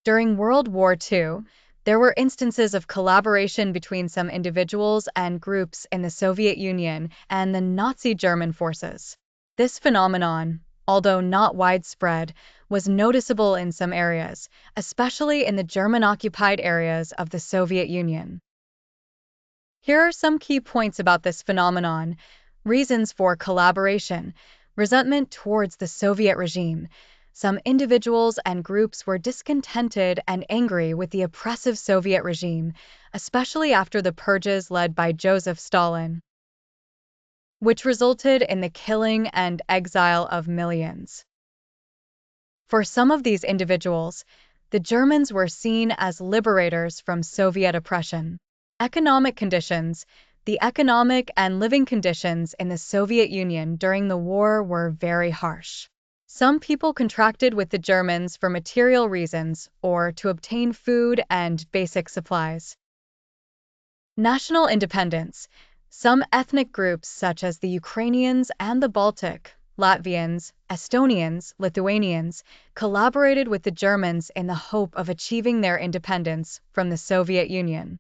During World War II, there were instances of collaboration between some individuals and groups in the Soviet Union and the Nazi German forces. This phenomenon, although not widespread, was noticeable in some areas, especially in the German-occupied areas of the Soviet Union. Here are some key points about this phenomenon: reasons for collaboration, resentment towards the Soviet regime. Some individuals and groups were discontented and angry with the oppressive Soviet regime, especially after the purges led by Joseph Stalin, which resulted in the killing and exile of millions. For some of these individuals, the Germans were seen as liberators from Soviet oppression. Economic conditions. The economic and living conditions in the Soviet Union during the war were very harsh. Some people contracted with the Germans for material reasons or to obtain food and basic supplies. National independence. Some ethnic groups such as the Ukrainians and the Baltic, Latvians, Estonians, Lithuanians, collaborated with the Germans in the hope of achieving their independence from the Soviet Union.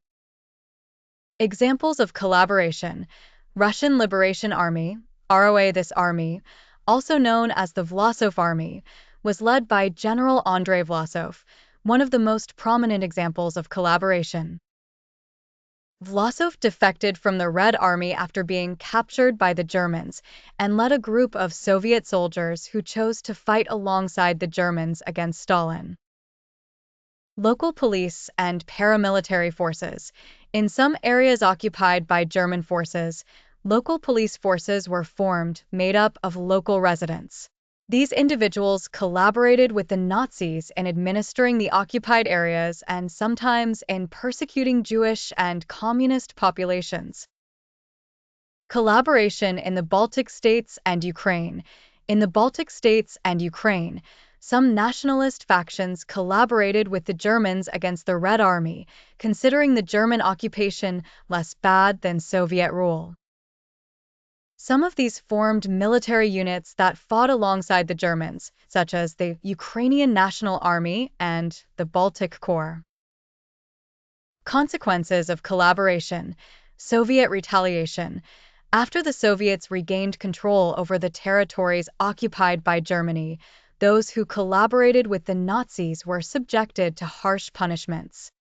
Examples of collaboration: Russian Liberation Army, ROA. This army, also known as the Vlasov Army, was led by General Andrei Vlasov, one of the most prominent examples of collaboration. Vlasov defected from the Red Army after being captured by the Germans and led a group of Soviet soldiers who chose to fight alongside the Germans against Stalin. Local police and paramilitary forces. In some areas occupied by German forces, local police forces were formed, made up of local residents. These individuals collaborated with the Nazis in administering the occupied areas and sometimes in persecuting Jewish and communist populations. Collaboration in the Baltic states and Ukraine. In the Baltic states and Ukraine, some nationalist factions collaborated with the Germans against the Red Army, considering the German occupation less bad than Soviet rule. Some of these formed military units that fought alongside the Germans, such as the Ukrainian National Army and the Baltic Corps. Consequences of collaboration. Soviet retaliation. After the Soviets regained control over the territories occupied by Germany, those who collaborated with the Nazis were subjected to harsh punishments.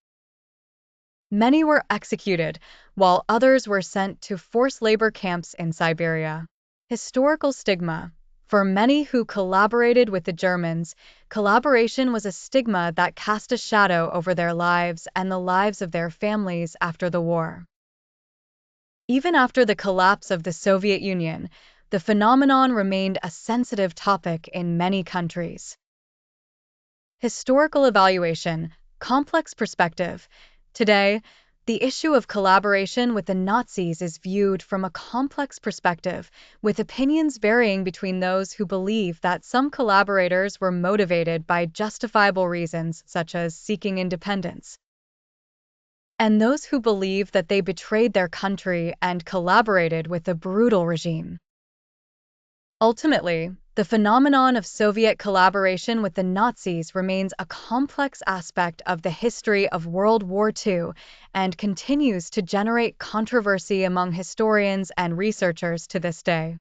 Many were executed, while others were sent to forced labor camps in Siberia. Historical stigma. For many who collaborated with the Germans, collaboration was a stigma that cast a shadow over their lives and the lives of their families after the war. Even after the collapse of the Soviet Union, the phenomenon remained a sensitive topic in many countries. Historical evaluation. Complex perspective. Today, the issue of collaboration with the Nazis is viewed from a complex perspective, with opinions varying between those who believe that some collaborators were motivated by justifiable reasons such as seeking independence, and those who believe that they betrayed their country and collaborated with a brutal regime. Ultimately, the phenomenon of Soviet collaboration with the Nazis remains a complex aspect of the history of World War II and continues to generate controversy among historians and researchers to this day.